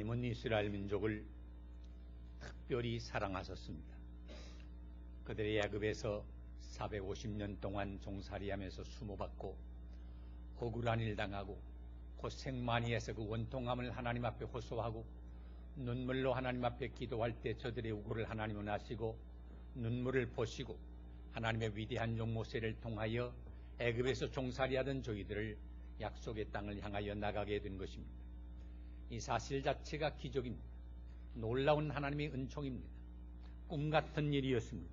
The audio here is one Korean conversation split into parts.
하나님은 이스라엘 민족을 특별히 사랑하셨습니다. 그들의 애굽에서 450년 동안 종살이하면서 수모받고 억울한 일 당하고 고생 많이 해서 그 원통함을 하나님 앞에 호소하고 눈물로 하나님 앞에 기도할 때 저들의 우고를 하나님은 아시고 눈물을 보시고 하나님의 위대한 종 모세를 통하여 애굽에서 종살이하던 저희들을 약속의 땅을 향하여 나가게 된 것입니다. 이 사실 자체가 기적입니다. 놀라운 하나님의 은총입니다. 꿈같은 일이었습니다.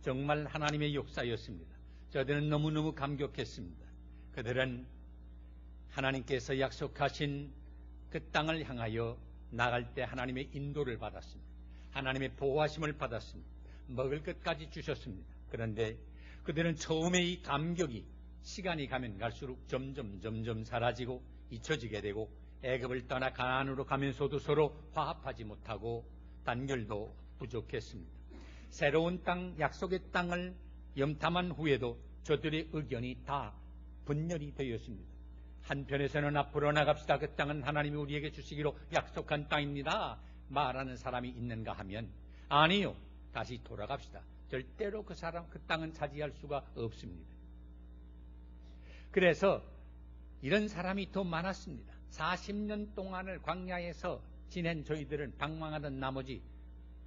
정말 하나님의 역사였습니다. 저들은 너무너무 감격했습니다. 그들은 하나님께서 약속하신 그 땅을 향하여 나갈 때 하나님의 인도를 받았습니다. 하나님의 보호하심을 받았습니다. 먹을 것까지 주셨습니다. 그런데 그들은 처음에 이 감격이 시간이 가면 갈수록 점점 사라지고 잊혀지게 되고 애굽을 떠나 가나안으로 가면서도 서로 화합하지 못하고 단결도 부족했습니다. 새로운 땅, 약속의 땅을 염탐한 후에도 저들의 의견이 다 분열이 되었습니다. 한편에서는 앞으로 나갑시다. 그 땅은 하나님이 우리에게 주시기로 약속한 땅입니다. 말하는 사람이 있는가 하면 아니요. 다시 돌아갑시다. 절대로 그 땅은 차지할 수가 없습니다. 그래서 이런 사람이 더 많았습니다. 40년 동안을 광야에서 지낸 저희들은 방황하던 나머지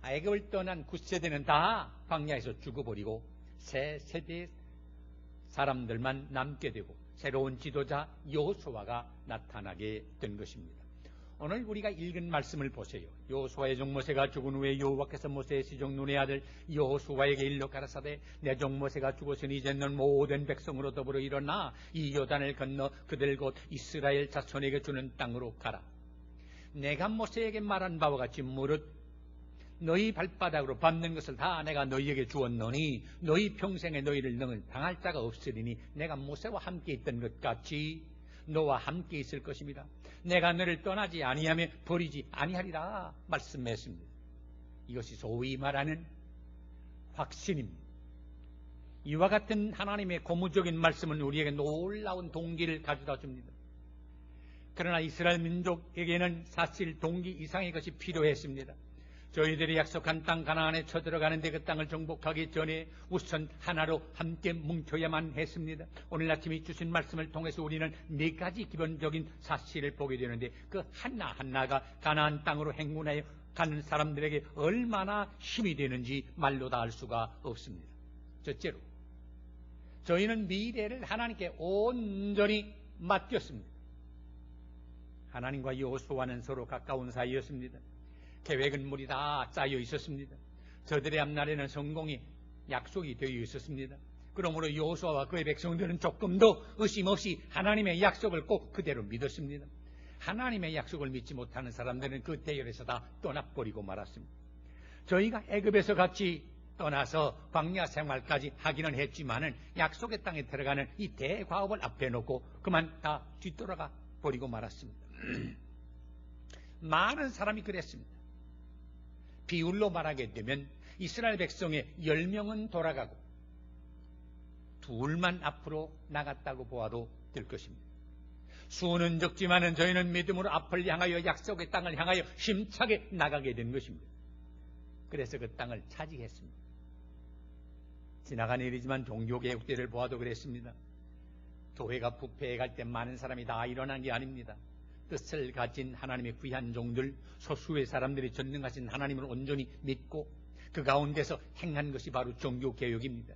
애굽을 떠난 9세대는 다 광야에서 죽어버리고 새 세대 사람들만 남게 되고 새로운 지도자 여호수아가 나타나게 된 것입니다. 오늘 우리가 읽은 말씀을 보세요. 여호수아의 종 모세가 죽은 후에 여호와께서 모세의 시종 눈의 아들 여호수아에게 일러 가라사대 내 종 모세가 죽었으니 이제 넌 모든 백성으로 더불어 일어나 이 요단을 건너 그들 곧 이스라엘 자손에게 주는 땅으로 가라. 내가 모세에게 말한 바와 같이 무릇 너희 발바닥으로 밟는 것을 다 내가 너희에게 주었노니 너희 평생에 너희를 능을 당할 자가 없으리니 내가 모세와 함께 있던 것 같이 너와 함께 있을 것입니다. 내가 너를 떠나지 아니하며 버리지 아니하리라 말씀했습니다. 이것이 소위 말하는 확신입니다. 이와 같은 하나님의 고무적인 말씀은 우리에게 놀라운 동기를 가져다 줍니다. 그러나 이스라엘 민족에게는 사실 동기 이상의 것이 필요했습니다. 저희들이 약속한 땅 가나안에 쳐들어가는데 그 땅을 정복하기 전에 우선 하나로 함께 뭉쳐야만 했습니다. 오늘 아침에 주신 말씀을 통해서 우리는 4가지 기본적인 사실을 보게 되는데 그 하나하나가 가나안 땅으로 행군하여 가는 사람들에게 얼마나 힘이 되는지 말로 다 알 수가 없습니다. 첫째로 저희는 미래를 하나님께 온전히 맡겼습니다. 하나님과 여호수아는 서로 가까운 사이였습니다. 계획은 물이 다 짜여 있었습니다. 저들의 앞날에는 성공이 약속이 되어 있었습니다. 그러므로 여호수아와 그의 백성들은 조금 더 의심 없이 하나님의 약속을 꼭 그대로 믿었습니다. 하나님의 약속을 믿지 못하는 사람들은 그 대열에서 다 떠나버리고 말았습니다. 저희가 애굽에서 같이 떠나서 광야 생활까지 하기는 했지만은 약속의 땅에 들어가는 이 대과업을 앞에 놓고 그만 다 뒤돌아가 버리고 말았습니다. 많은 사람이 그랬습니다. 비율로 말하게 되면 이스라엘 백성의 10명은 돌아가고 2만 앞으로 나갔다고 보아도 될 것입니다. 수는 적지만은 저희는 믿음으로 앞을 향하여 약속의 땅을 향하여 힘차게 나가게 된 것입니다. 그래서 그 땅을 차지했습니다. 지나간 일이지만 종교개혁 때를 보아도 그랬습니다. 교회가 부패해 갈 때 많은 사람이 다 일어난 게 아닙니다. 뜻을 가진 하나님의 귀한 종들, 소수의 사람들이 전능하신 하나님을 온전히 믿고 그 가운데서 행한 것이 바로 종교개혁입니다.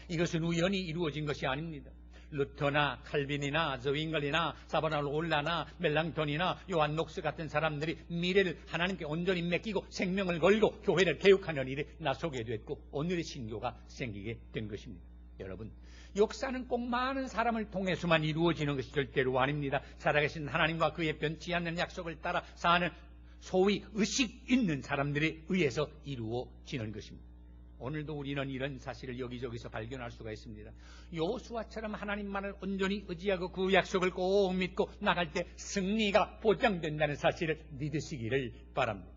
이것은 우연히 이루어진 것이 아닙니다. 루터나 칼빈이나 저윙걸이나 사바나올라나 멜랑톤이나 요한 녹스 같은 사람들이 미래를 하나님께 온전히 맡기고 생명을 걸고 교회를 개혁하는 일에 나서게 됐고 오늘의 신교가 생기게 된 것입니다. 여러분, 역사는 꼭 많은 사람을 통해서만 이루어지는 것이 절대로 아닙니다. 살아계신 하나님과 그의 변치 않는 약속을 따라 사는 소위 의식 있는 사람들에 의해서 이루어지는 것입니다. 오늘도 우리는 이런 사실을 여기저기서 발견할 수가 있습니다. 여호수아처럼 하나님만을 온전히 의지하고 그 약속을 꼭 믿고 나갈 때 승리가 보장된다는 사실을 믿으시기를 바랍니다.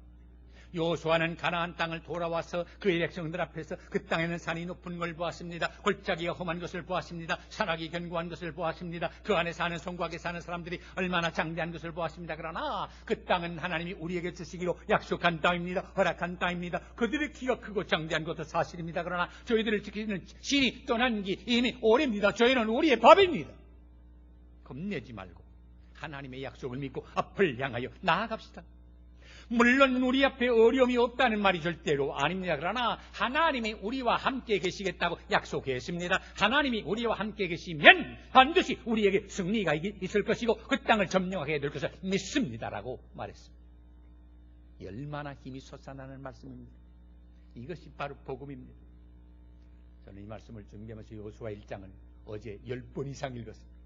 여호수아는 가나안 땅을 돌아와서 그의 백성들 앞에서 그 땅에는 산이 높은 걸 보았습니다. 골짜기가 험한 것을 보았습니다. 산악이 견고한 것을 보았습니다. 그 안에 사는 성곽에 사는 사람들이 얼마나 장대한 것을 보았습니다. 그러나 그 땅은 하나님이 우리에게 주시기로 약속한 땅입니다. 허락한 땅입니다. 그들의 키가 크고 장대한 것도 사실입니다. 그러나 저희들을 지키는 신이 떠난 지 이미 오래입니다. 저희는 우리의 밥입니다. 겁내지 말고 하나님의 약속을 믿고 앞을 향하여 나아갑시다. 물론 우리 앞에 어려움이 없다는 말이 절대로 아닙니다. 그러나 하나님이 우리와 함께 계시겠다고 약속했습니다. 하나님이 우리와 함께 계시면 반드시 우리에게 승리가 있을 것이고 그 땅을 점령하게 될 것을 믿습니다라고 말했습니다. 얼마나 힘이 솟아나는 말씀입니다. 이것이 바로 복음입니다. 저는 이 말씀을 준비하면서 여호수아 1장을 어제 10번 이상 읽었습니다.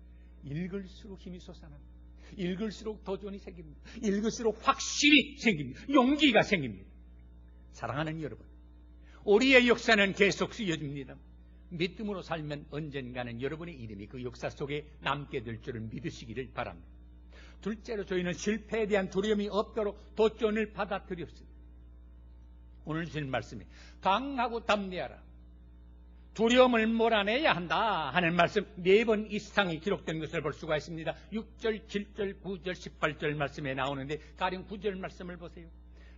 읽을수록 힘이 솟아납니다. 읽을수록 도전이 생깁니다. 읽을수록 확신이 생깁니다. 용기가 생깁니다. 사랑하는 여러분, 우리의 역사는 계속 쓰여집니다. 믿음으로 살면 언젠가는 여러분의 이름이 그 역사 속에 남게 될 줄을 믿으시기를 바랍니다. 둘째로 저희는 실패에 대한 두려움이 없도록 도전을 받아들였습니다. 오늘 주신 말씀이 강하고 담대하라, 두려움을 몰아내야 한다 하는 말씀 4번 이상이 기록된 것을 볼 수가 있습니다. 6절, 7절, 9절, 18절 말씀에 나오는데 가령 9절 말씀을 보세요.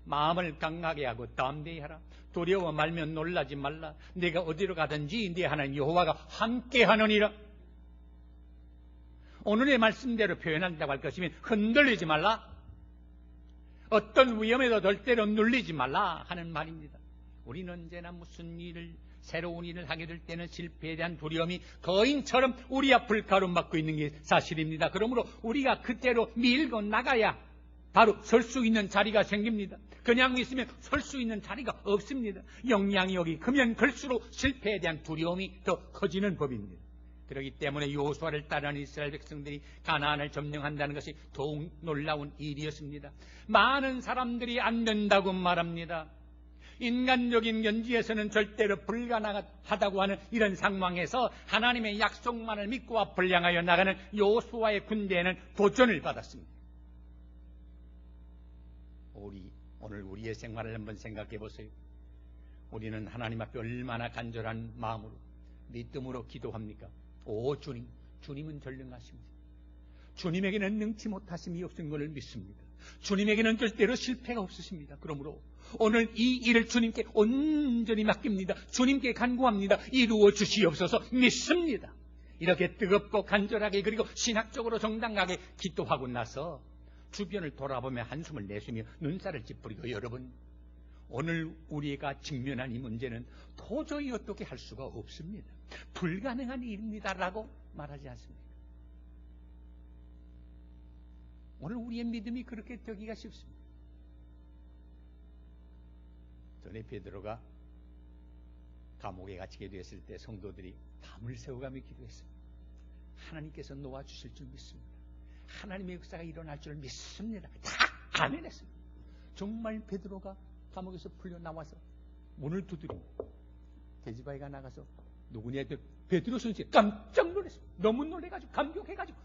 마음을 강하게 하고 담대히 하라. 두려워 말면 놀라지 말라. 내가 어디로 가든지 네 하나님 여호와가 함께 하느니라. 오늘의 말씀대로 표현한다고 할 것이면 흔들리지 말라. 어떤 위험에도 절대로 눌리지 말라 하는 말입니다. 우리는 언제나 무슨 일을 새로운 일을 하게 될 때는 실패에 대한 두려움이 거인처럼 우리 앞을 가로막고 있는 게 사실입니다. 그러므로 우리가 그대로 밀고 나가야 바로 설 수 있는 자리가 생깁니다. 그냥 있으면 설 수 있는 자리가 없습니다. 역량이 여기 크면 클수록 실패에 대한 두려움이 더 커지는 법입니다. 그렇기 때문에 여호수아를 따르는 이스라엘 백성들이 가나안을 점령한다는 것이 더욱 놀라운 일이었습니다. 많은 사람들이 안 된다고 말합니다. 인간적인 연지에서는 절대로 불가능하다고 하는 이런 상황에서 하나님의 약속만을 믿고 앞을 향하여 나가는 여호수아의 군대에는 도전을 받았습니다. 오늘 우리의 생활을 한번 생각해 보세요. 우리는 하나님 앞에 얼마나 간절한 마음으로 믿음으로 기도합니까? 오 주님, 주님은 전능하십니다. 주님에게는 능치 못하심이 없는 것을 믿습니다. 주님에게는 절대로 실패가 없으십니다. 그러므로 오늘 이 일을 주님께 온전히 맡깁니다. 주님께 간구합니다. 이루어 주시옵소서 믿습니다. 이렇게 뜨겁고 간절하게 그리고 신학적으로 정당하게 기도하고 나서 주변을 돌아보며 한숨을 내쉬며 눈살을 찌푸리고 여러분, 오늘 우리가 직면한 이 문제는 도저히 어떻게 할 수가 없습니다. 불가능한 일입니다라고 말하지 않습니까? 오늘 우리의 믿음이 그렇게 되기가 쉽습니다. 전에 베드로가 감옥에 갇히게 되었을 때 성도들이 밤을 새워가며 기도했습니다. 하나님께서 놓아주실 줄 믿습니다. 하나님의 역사가 일어날 줄 믿습니다. 다 아멘했습니다. 정말 베드로가 감옥에서 풀려 나와서 문을 두드리고 계집아이가 나가서 누구냐 베드로 선생님 깜짝 놀랐습니다. 너무 놀래가지고 감격해가지고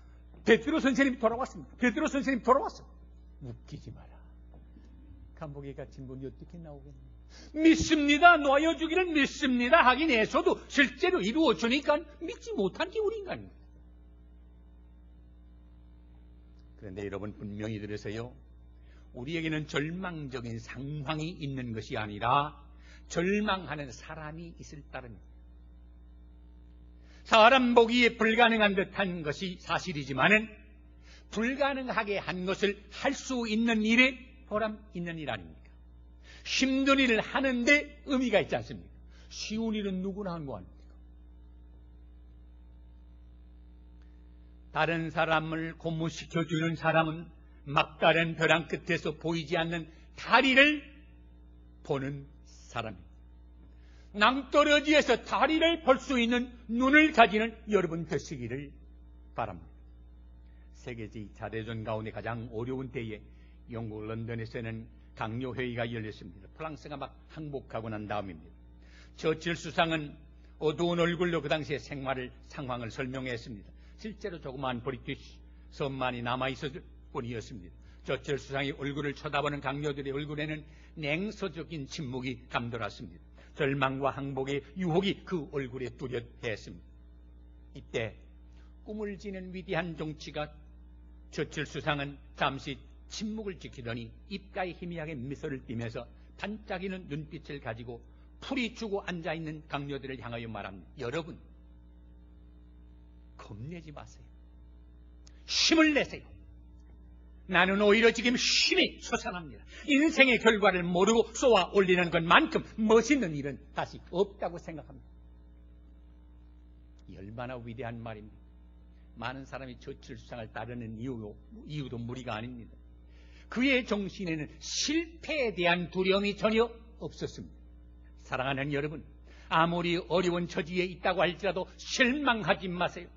베드로 선생님이 돌아왔습니다. 베드로 선생님 돌아왔어. 웃기지 마라. 감옥에 갇힌 분이 어떻게 나오겠냐. 믿습니다. 놓아주기를 믿습니다. 하긴 해서도 실제로 이루어 주니까 믿지 못한 게 우리 인간입니다. 그런데 여러분 분명히 들으세요. 우리에게는 절망적인 상황이 있는 것이 아니라 절망하는 사람이 있을 따름입니다. 사람 보기에 불가능한 듯한 것이 사실이지만은 불가능하게 한 것을 할 수 있는 일에 보람 있는 일 아닙니까? 힘든 일을 하는데 의미가 있지 않습니까? 쉬운 일은 누구나 한 거 아닙니까? 다른 사람을 고무시켜주는 사람은 막다른 벼랑 끝에서 보이지 않는 다리를 보는 사람입니다. 낭떠러지에서 다리를 볼 수 있는 눈을 가지는 여러분 되시기를 바랍니다. 세계 제2차 대전 가운데 가장 어려운 때에 영국 런던에서는 강요회의가 열렸습니다. 프랑스가 막 항복하고 난 다음입니다. 처칠 수상은 어두운 얼굴로 그 당시의 상황을 설명했습니다. 실제로 조그마한 브리티시 섬만이 남아있었을 뿐이었습니다. 저철 수상이 얼굴을 쳐다보는 강요들의 얼굴에는 냉소적인 침묵이 감돌았습니다. 절망과 항복의 유혹이 그 얼굴에 뚜렷했습니다. 이때 꿈을 지는 위대한 정치가 저철 수상은 잠시 침묵을 지키더니 입가에 희미하게 미소를 띠면서 반짝이는 눈빛을 가지고 풀이 주고 앉아있는 강요들을 향하여 말합니다. 여러분, 겁내지 마세요. 힘을 내세요. 나는 오히려 지금 힘이 솟아납니다. 인생의 결과를 모르고 쏘아 올리는 것만큼 멋있는 일은 다시 없다고 생각합니다. 얼마나 위대한 말입니다. 많은 사람이 저철 수상을 따르는 이유도 무리가 아닙니다. 그의 정신에는 실패에 대한 두려움이 전혀 없었습니다. 사랑하는 여러분, 아무리 어려운 처지에 있다고 할지라도 실망하지 마세요.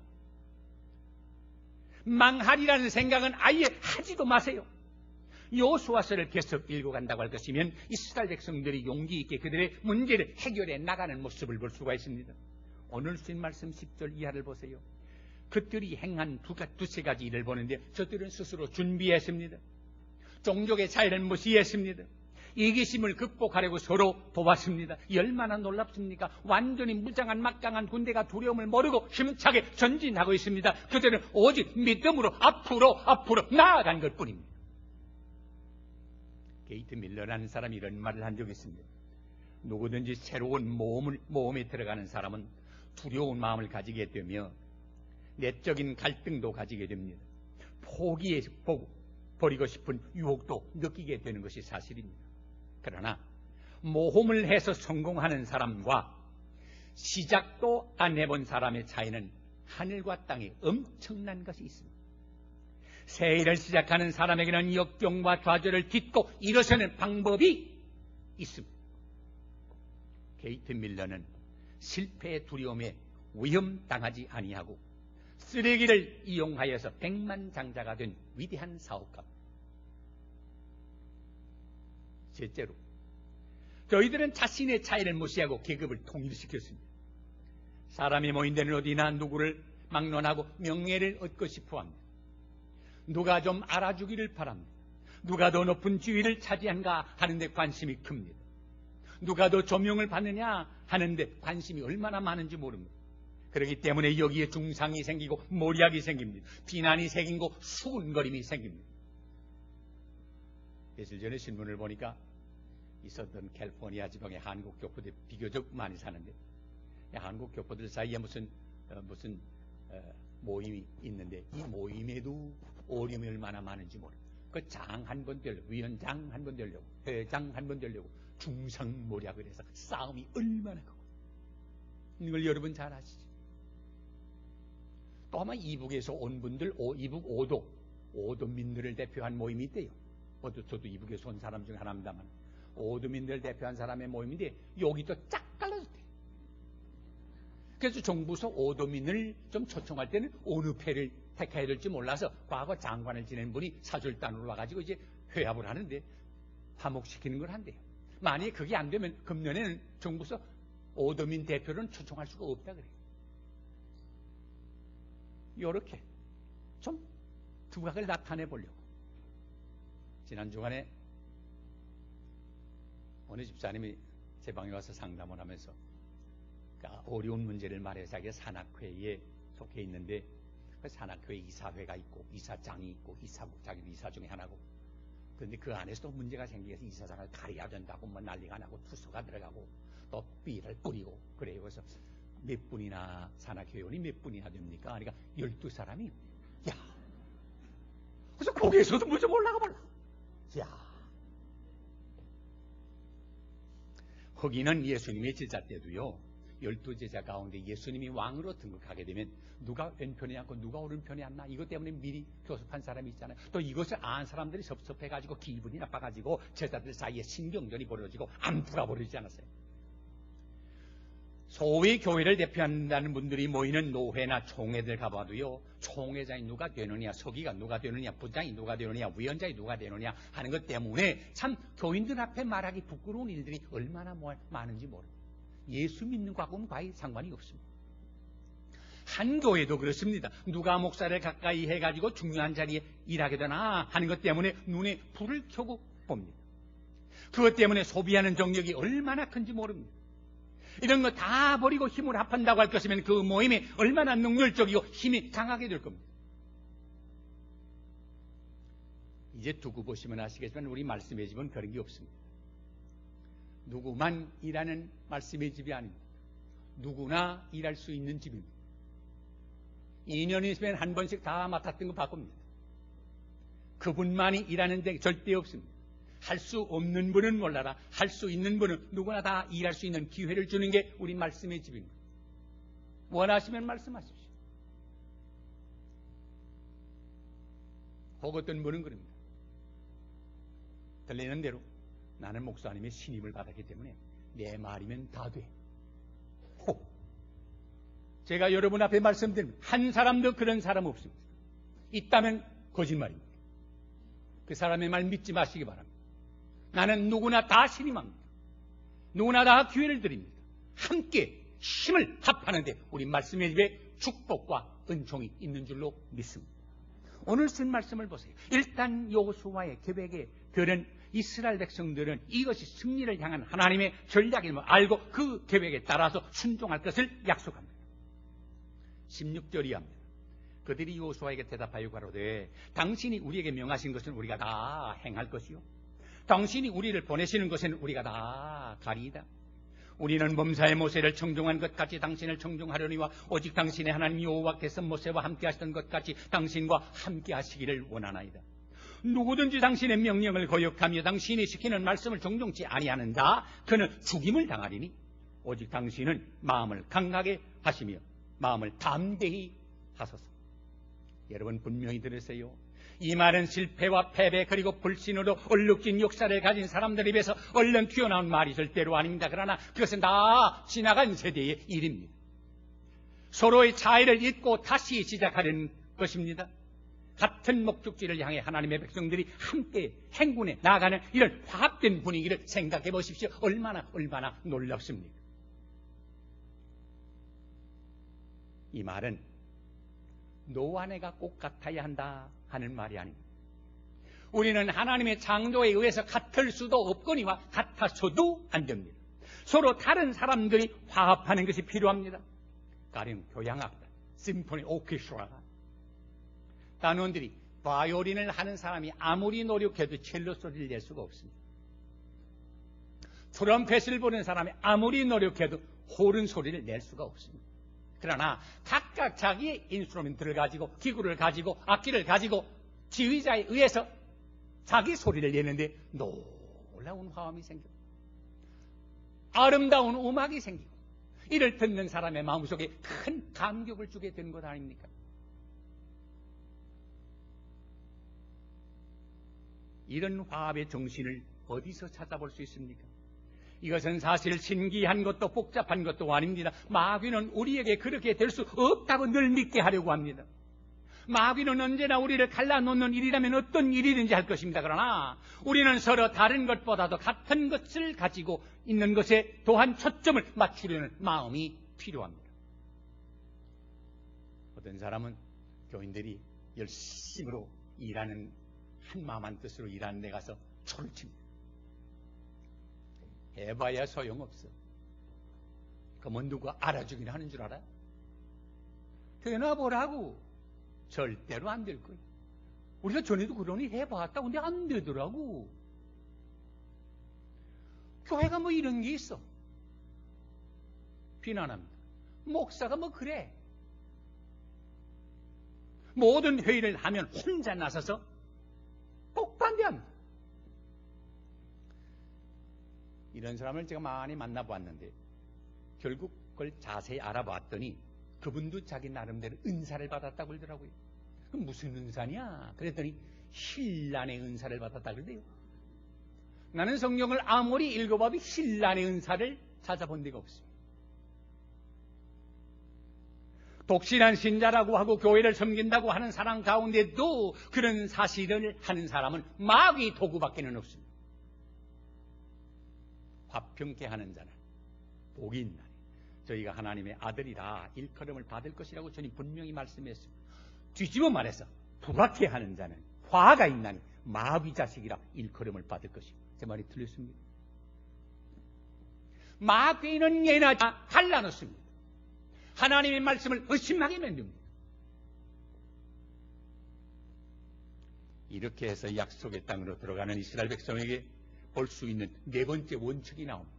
망하리라는 생각은 아예 하지도 마세요. 여호수아서를 계속 읽어간다고 할 것이면 이스라엘 백성들이 용기 있게 그들의 문제를 해결해 나가는 모습을 볼 수가 있습니다. 오늘 주신 말씀 10절 이하를 보세요. 그들이 행한 두세 가지 일을 보는데 저들은 스스로 준비했습니다. 종족의 차이를 무시했습니다. 이기심을 극복하려고 서로 도왔습니다. 얼마나 놀랍습니까? 완전히 무장한 막강한 군대가 두려움을 모르고 힘차게 전진하고 있습니다. 그들은 오직 믿음으로 앞으로 나아간 것뿐입니다. 게이트 밀러라는 사람이 이런 말을 한 적이 있습니다. 누구든지 새로운 모험에 들어가는 사람은 두려운 마음을 가지게 되며 내적인 갈등도 가지게 됩니다. 버리고 싶은 유혹도 느끼게 되는 것이 사실입니다. 그러나 모험을 해서 성공하는 사람과 시작도 안 해본 사람의 차이는 하늘과 땅에 엄청난 것이 있습니다. 새 일을 시작하는 사람에게는 역경과 좌절을 딛고 일어서는 방법이 있습니다. 게이트 밀러는 실패의 두려움에 위험당하지 아니하고 쓰레기를 이용하여서 백만장자가 된 위대한 사업가. 셋째로, 저희들은 자신의 차이를 무시하고 계급을 통일시켰습니다. 사람이 모인 데는 어디나 누구를 막론하고 명예를 얻고 싶어합니다. 누가 좀 알아주기를 바랍니다. 누가 더 높은 지위를 차지한가 하는데 관심이 큽니다. 누가 더 조명을 받느냐 하는데 관심이 얼마나 많은지 모릅니다. 그렇기 때문에 여기에 중상이 생기고 모략이 생깁니다. 비난이 생기고 수군거림이 생깁니다. 며칠 전에 신문을 보니까 있었던 캘리포니아 지방의 한국 교포들 비교적 많이 사는데 한국 교포들 사이에 무슨 모임이 있는데 이 모임에도 어려움이 얼마나 많은지 모릅니다. 그 장 한 번 되려고, 위원장 한 번 되려고, 회장 한 번 되려고 중상모략을 해서 싸움이 얼마나 크고 이걸 여러분 잘 아시죠? 또 아마 이북에서 온 분들, 이북 오도민들을 대표한 모임이 있대요. 저도 이북에서 온 사람 중 하나입니다만 오도민들을 대표한 사람의 모임인데 여기도 쫙 갈라졌대요. 그래서 정부에서 오도민을 좀 초청할 때는 어느 패를 택해야 될지 몰라서 과거 장관을 지낸 분이 사절단으로 와가지고 이제 회합을 하는데 화목시키는 걸 한대요. 만약에 그게 안 되면 금년에는 정부에서 오도민 대표는 초청할 수가 없다 그래요. 이렇게 좀 두각을 나타내 보려고. 지난 주간에 어느 집사님이 제 방에 와서 상담을 하면서 어려운 문제를 말해서 자기가 산악회에 속해 있는데 그 산악회 이사회가 있고 이사장이 있고 자기도 이사 중에 하나고 그런데 그 안에서도 문제가 생겨서 이사장을 가려야 된다고 뭐 난리가 나고 투서가 들어가고 또 삐를 뿌리고 그래요. 그래서 몇 분이나 산악회원이 몇 분이나 됩니까? 그러니까 12사람이 야 그래서 거기에서도 뭐 좀 올라가 볼라. 야 거기는 예수님의 제자 때도요 12제자 가운데 예수님이 왕으로 등극하게 되면 누가 왼편에 앉고 누가 오른편에 앉나 이것 때문에 미리 교섭한 사람이 있잖아요. 또 이것을 아는 사람들이 섭섭해가지고 기분이 나빠가지고 제자들 사이에 신경전이 벌어지고 안부가 벌어지지 않았어요. 소위 교회를 대표한다는 분들이 모이는 노회나 총회들 가봐도요 총회장이 누가 되느냐, 서기가 누가 되느냐, 부장이 누가 되느냐, 위원장이 누가 되느냐 하는 것 때문에 참 교인들 앞에 말하기 부끄러운 일들이 얼마나 많은지 모릅니다. 예수 믿는 거하고는 과히 상관이 없습니다. 한 교회도 그렇습니다. 누가 목사를 가까이 해가지고 중요한 자리에 일하게 되나 하는 것 때문에 눈에 불을 켜고 봅니다. 그것 때문에 소비하는 정력이 얼마나 큰지 모릅니다. 이런 거 다 버리고 힘을 합한다고 할 것이면 그 모임이 얼마나 능률적이고 힘이 강하게 될 겁니다. 이제 두고 보시면 아시겠지만 우리 말씀의 집은 그런 게 없습니다. 누구만 일하는 말씀의 집이 아닙니다. 누구나 일할 수 있는 집입니다. 2년 있으면 한 번씩 다 맡았던 거 바꿉니다. 그분만이 일하는 데 절대 없습니다. 할 수 없는 분은 몰라라. 할 수 있는 분은 누구나 다 일할 수 있는 기회를 주는 게 우리 말씀의 집입니다. 원하시면 말씀하십시오. 혹 어떤 분은 그럽니다. 들리는 대로 나는 목사님의 신임을 받았기 때문에 내 말이면 다 돼. 혹 제가 여러분 앞에 말씀드립니다. 한 사람도 그런 사람 없습니다. 있다면 거짓말입니다. 그 사람의 말 믿지 마시기 바랍니다. 나는 누구나 다 신임합니다. 누구나 다 기회를 드립니다. 함께 힘을 합하는데 우리 말씀의 집에 축복과 은총이 있는 줄로 믿습니다. 오늘 쓴 말씀을 보세요. 일단 여호수아의 계획에 그런 이스라엘 백성들은 이것이 승리를 향한 하나님의 전략임을 알고 그 계획에 따라서 순종할 것을 약속합니다. 16절이 합니다. 그들이 여호수아에게 대답하여 가로되 당신이 우리에게 명하신 것은 우리가 다 행할 것이요 당신이 우리를 보내시는 것은 우리가 다 가리이다. 우리는 범사의 모세를 청종한 것 같이 당신을 청종하려니와 오직 당신의 하나님 여호와께서 모세와 함께 하시던 것 같이 당신과 함께 하시기를 원하나이다. 누구든지 당신의 명령을 거역하며 당신이 시키는 말씀을 종종치 아니하는다. 그는 죽임을 당하리니 오직 당신은 마음을 강하게 하시며 마음을 담대히 하소서. 여러분 분명히 들으세요. 이 말은 실패와 패배 그리고 불신으로 얼룩진 역사를 가진 사람들 입에서 얼른 튀어나온 말이 절대로 아닙니다. 그러나 그것은 다 지나간 세대의 일입니다. 서로의 차이를 잊고 다시 시작하는 것입니다. 같은 목적지를 향해 하나님의 백성들이 함께 행군해 나아가는 이런 화합된 분위기를 생각해 보십시오. 얼마나 놀랍습니까? 이 말은 노아네가 꼭 같아야 한다 하는 말이 아닙니다. 우리는 하나님의 창조에 의해서 같을 수도 없거니와 같아서도 안 됩니다. 서로 다른 사람들이 화합하는 것이 필요합니다. 가령 교향악단, 심포니 오케스트라, 단원들이 바이올린을 하는 사람이 아무리 노력해도 첼로 소리를 낼 수가 없습니다. 트럼펫을 부는 사람이 아무리 노력해도 호른 소리를 낼 수가 없습니다. 그러나 각각 자기의 인스트루먼트를 가지고 기구를 가지고 악기를 가지고 지휘자에 의해서 자기 소리를 내는데 놀라운 화음이 생기고 아름다운 음악이 생기고 이를 듣는 사람의 마음속에 큰 감격을 주게 되는 것 아닙니까? 이런 화합의 정신을 어디서 찾아볼 수 있습니까? 이것은 사실 신기한 것도 복잡한 것도 아닙니다. 마귀는 우리에게 그렇게 될 수 없다고 늘 믿게 하려고 합니다. 마귀는 언제나 우리를 갈라놓는 일이라면 어떤 일이든지 할 것입니다. 그러나 우리는 서로 다른 것보다도 같은 것을 가지고 있는 것에 또한 초점을 맞추려는 마음이 필요합니다. 어떤 사람은 교인들이 열심으로 일하는 한 마음 한 뜻으로 일하는 데 가서 초를 칩니다. 해봐야 소용없어. 그러면 누가 알아주긴 하는 줄 알아? 되나 보라고. 절대로 안 될 거야. 우리가 전에도 그러니 해봤다. 근데 안 되더라고. 교회가 뭐 이런 게 있어. 비난합니다. 목사가 뭐 그래. 모든 회의를 하면 혼자 나서서 똑반대합니다. 이런 사람을 제가 많이 만나보았는데 결국 그걸 자세히 알아봤더니 그분도 자기 나름대로 은사를 받았다고 그러더라고요. 그럼 무슨 은사냐? 그랬더니 신란의 은사를 받았다고 그러대요. 나는 성경을 아무리 읽어봐도 신란의 은사를 찾아본 데가 없습니다. 독실한 신자라고 하고 교회를 섬긴다고 하는 사람 가운데도 그런 사실을 하는 사람은 마귀 도구밖에는 없습니다. 화평케 하는 자는 복이 있나니 저희가 하나님의 아들이라 일컬음을 받을 것이라고 주님 분명히 말씀했습니다. 뒤집어 말해서 불악해하는 자는 화가 있나니 마귀 자식이라 일컬음을 받을 것이고, 제 말이 틀렸습니다. 마귀는 예나 갈라놓습니다. 하나님의 말씀을 의심하게 만듭니다. 이렇게 해서 약속의 땅으로 들어가는 이스라엘 백성에게 볼 수 있는 네 번째 원칙이 나옵니다.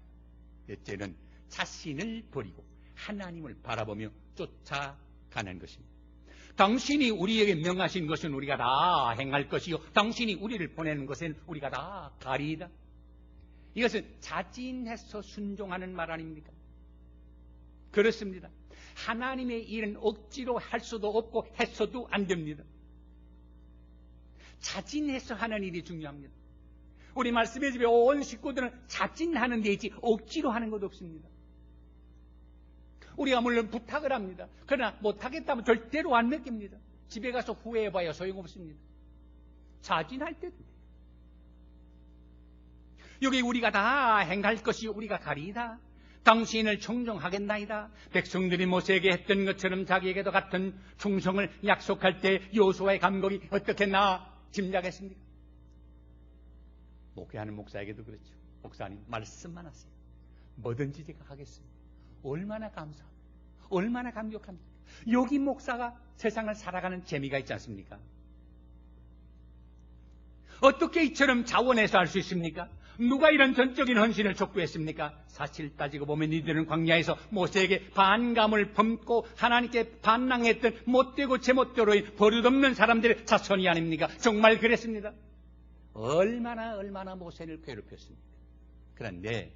넷째는 자신을 버리고 하나님을 바라보며 쫓아가는 것입니다. 당신이 우리에게 명하신 것은 우리가 다 행할 것이요 당신이 우리를 보내는 것은 우리가 다 가리이다. 이것은 자진해서 순종하는 말 아닙니까? 그렇습니다. 하나님의 일은 억지로 할 수도 없고 했어도 안 됩니다. 자진해서 하는 일이 중요합니다. 우리 말씀의 집에 온 식구들은 자진하는 데 있지 억지로 하는 것 없습니다. 우리가 물론 부탁을 합니다. 그러나 못하겠다면 절대로 안 맡깁니다. 집에 가서 후회해봐야 소용없습니다. 자진할 때도. 여기 우리가 다 행할 것이 우리가 가리이다. 당신을 청종하겠나이다. 백성들이 모세에게 했던 것처럼 자기에게도 같은 충성을 약속할 때 여호수아의 감격이 어떻겠나 짐작했습니까? 목회하는 목사에게도 그렇죠. 목사님 말씀만 하세요. 뭐든지 제가 하겠습니다. 얼마나 감사합니다. 얼마나 감격합니까? 여기 목사가 세상을 살아가는 재미가 있지 않습니까? 어떻게 이처럼 자원해서 할 수 있습니까? 누가 이런 전적인 헌신을 촉구했습니까? 사실 따지고 보면 이들은 광야에서 모세에게 반감을 품고 하나님께 반항했던 못되고 제멋대로의 버릇없는 사람들의 자손이 아닙니까? 정말 그랬습니다. 얼마나 모세를 괴롭혔습니까? 그런데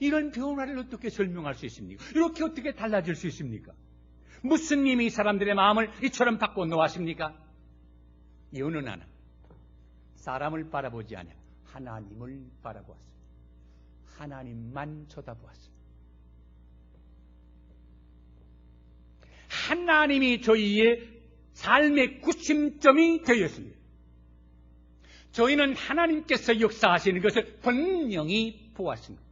이런 변화를 어떻게 설명할 수 있습니까? 이렇게 어떻게 달라질 수 있습니까? 무슨 님이 이 사람들의 마음을 이처럼 바꿔 놓았습니까? 이유는 하나, 사람을 바라보지 않아 하나님을 바라보았습니다. 하나님만 쳐다보았습니다. 하나님이 저희의 삶의 구심점이 되었습니다. 저희는 하나님께서 역사하시는 것을 분명히 보았습니다.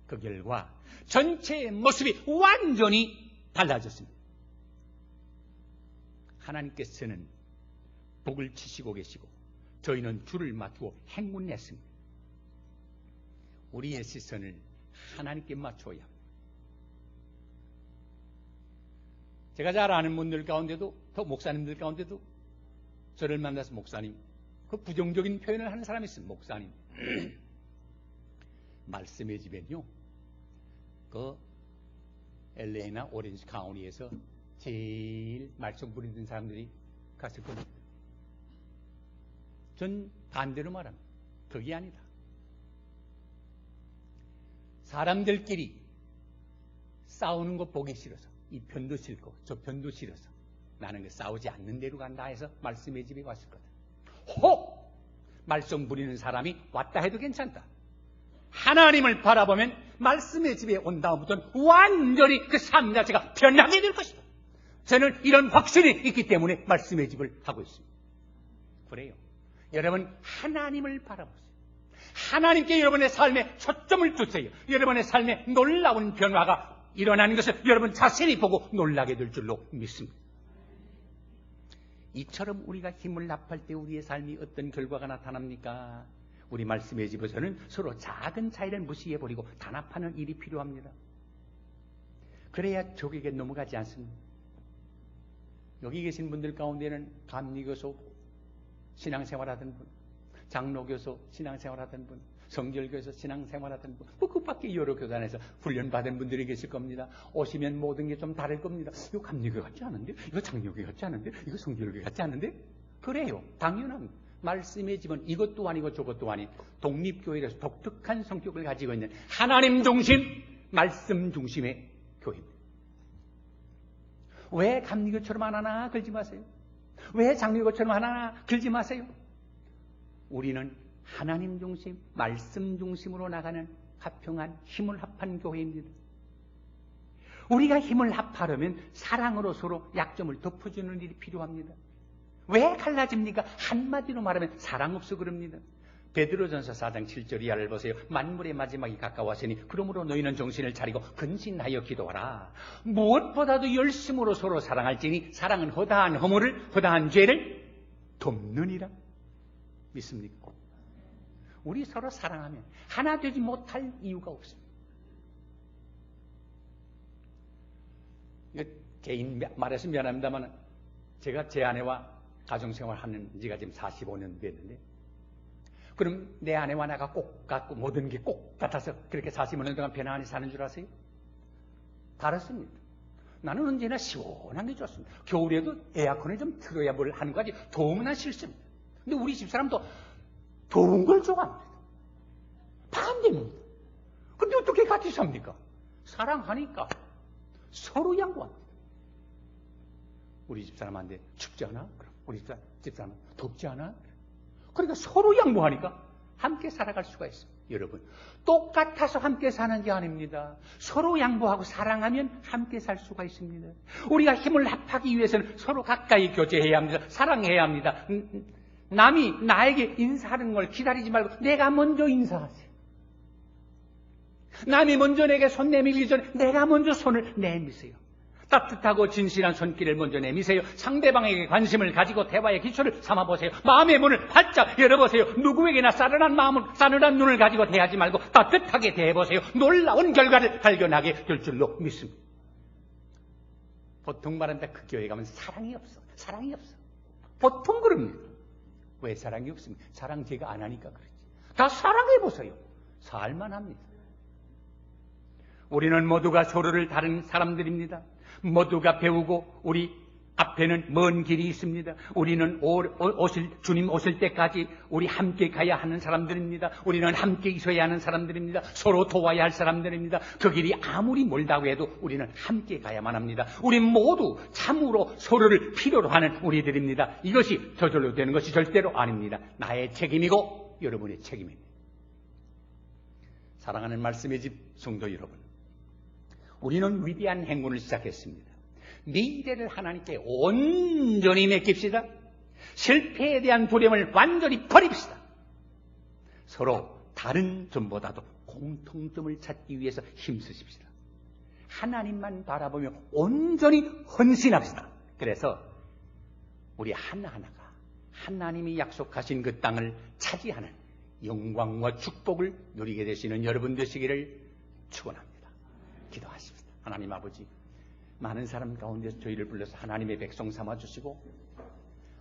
그 결과 전체의 모습이 완전히 달라졌습니다. 하나님께서는 복을 치시고 계시고 저희는 줄을 맞추고 행군했습니다. 우리의 시선을 하나님께 맞춰야 합니다. 제가 잘 아는 분들 가운데도, 더 목사님들 가운데도 저를 만나서 목사님, 그 부정적인 표현을 하는 사람이 있습니다. 목사님, 말씀의 집엔요, 그 LA나 오렌지 카운티에서 제일 말썽 부리는 사람들이 갔을 겁니다. 전 반대로 말합니다. 그게 아니다. 사람들끼리 싸우는 거 보기 싫어서, 이 편도 싫고 저 편도 싫어서 나는 그 싸우지 않는 데로 간다 해서 말씀의 집에 왔을 거다. 혹! 말썽 부리는 사람이 왔다 해도 괜찮다. 하나님을 바라보면 말씀의 집에 온 다음부터는 완전히 그 삶 자체가 변하게 될 것이다. 저는 이런 확신이 있기 때문에 말씀의 집을 하고 있습니다. 그래요. 여러분 하나님을 바라보세요. 하나님께 여러분의 삶에 초점을 두세요. 여러분의 삶에 놀라운 변화가 일어나는 것을 여러분 자신이 보고 놀라게 될 줄로 믿습니다. 이처럼 우리가 힘을 합할 때 우리의 삶이 어떤 결과가 나타납니까? 우리 말씀의 집에서는 서로 작은 차이를 무시해버리고 단합하는 일이 필요합니다. 그래야 적에게 넘어가지 않습니다. 여기 계신 분들 가운데는 감리교소 신앙생활하던 분, 장로교소 신앙생활하던 분, 성결교에서 신앙생활하던 분, 그 밖에 여러 교단에서 훈련받은 분들이 계실 겁니다. 오시면 모든 게 좀 다를 겁니다. 이거 감리교 같지 않은데? 이거 장로교 같지 않은데? 이거 성결교 같지 않은데? 그래요. 당연합니다. 말씀의 집은 이것도 아니고 저것도 아닌 독립교회라서 독특한 성격을 가지고 있는 하나님 중심, 말씀 중심의 교회입니다. 왜 감리교처럼 하나 걸지 마세요. 왜 장로교처럼 하나 걸지 마세요. 우리는 하나님 중심, 말씀 중심으로 나가는 화평한 힘을 합한 교회입니다. 우리가 힘을 합하려면 사랑으로 서로 약점을 덮어주는 일이 필요합니다. 왜 갈라집니까? 한마디로 말하면 사랑 없어 그럽니다. 베드로전서 4장 7절 이하를 보세요. 만물의 마지막이 가까웠으니 그러므로 너희는 정신을 차리고 근신하여 기도하라. 무엇보다도 열심으로 서로 사랑할지니 사랑은 허다한 허물을, 허다한 죄를 덮느니라. 믿습니까? 우리 서로 사랑하면 하나 되지 못할 이유가 없습니다. 개인 말해서 미안합니다만 제가 제 아내와 가정생활 하는 지가 지금 45년 됐는데, 그럼 내 아내와 내가 꼭 같고 모든 게 꼭 같아서 그렇게 45년 동안 편안히 사는 줄 아세요? 다릅니다. 나는 언제나 시원한 게 좋습니다. 겨울에도 에어컨을 좀 틀어야 뭘 하는 거지 더우면 싫습니다. 근데 우리 집사람도 더운 걸 좋아합니다. 반대입니다. 근데 어떻게 같이 삽니까? 사랑하니까 서로 양보합니다. 우리 집사람한테 춥지 않아? 그럼 우리 집사람은 덥지 않아? 그러니까 서로 양보하니까 함께 살아갈 수가 있습니다. 여러분, 똑같아서 함께 사는 게 아닙니다. 서로 양보하고 사랑하면 함께 살 수가 있습니다. 우리가 힘을 합하기 위해서는 서로 가까이 교제해야 합니다. 사랑해야 합니다. 남이 나에게 인사하는 걸 기다리지 말고 내가 먼저 인사하세요. 남이 먼저 내게 손 내밀기 전에 내가 먼저 손을 내미세요. 따뜻하고 진실한 손길을 먼저 내미세요. 상대방에게 관심을 가지고 대화의 기초를 삼아보세요. 마음의 문을 활짝 열어보세요. 누구에게나 싸늘한 마음을, 싸늘한 눈을 가지고 대하지 말고 따뜻하게 대해보세요. 놀라운 결과를 발견하게 될 줄로 믿습니다. 보통 말한다, 그 교회 가면 사랑이 없어. 사랑이 없어. 보통 그럽니다. 왜 사랑이 없습니까? 사랑 제가 안 하니까 그렇지. 다 사랑해보세요. 살만합니다. 우리는 모두가 서로를 다른 사람들입니다. 모두가 배우고 우리 앞에는 먼 길이 있습니다. 우리는 주님 오실 때까지 우리 함께 가야 하는 사람들입니다. 우리는 함께 있어야 하는 사람들입니다. 서로 도와야 할 사람들입니다. 그 길이 아무리 멀다고 해도 우리는 함께 가야만 합니다. 우리 모두 참으로 서로를 필요로 하는 우리들입니다. 이것이 저절로 되는 것이 절대로 아닙니다. 나의 책임이고 여러분의 책임입니다. 사랑하는 말씀의 집 성도 여러분, 우리는 위대한 행운을 시작했습니다. 미래를 하나님께 온전히 맡깁시다. 실패에 대한 두려움을 완전히 버립시다. 서로 다른 점보다도 공통점을 찾기 위해서 힘쓰십시다. 하나님만 바라보며 온전히 헌신합시다. 그래서 우리 하나하나가 하나님이 약속하신 그 땅을 차지하는 영광과 축복을 누리게 되시는 여러분 되시기를 축원합니다. 기도하십시다. 하나님 아버지, 많은 사람 가운데서 저희를 불러서 하나님의 백성 삼아주시고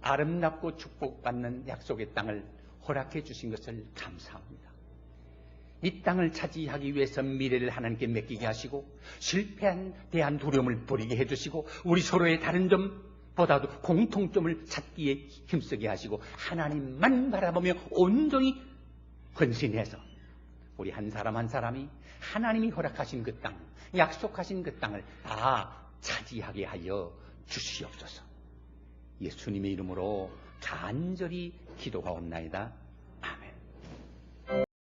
아름답고 축복받는 약속의 땅을 허락해 주신 것을 감사합니다. 이 땅을 차지하기 위해서 미래를 하나님께 맡기게 하시고 실패에 대한 두려움을 버리게 해주시고 우리 서로의 다른 점보다도 공통점을 찾기에 힘쓰게 하시고 하나님만 바라보며 온전히 헌신해서 우리 한 사람 한 사람이 하나님이 허락하신 그 땅, 약속하신 그 땅을 다 차지하게 하여 주시옵소서. 예수님의 이름으로 간절히 기도하옵나이다.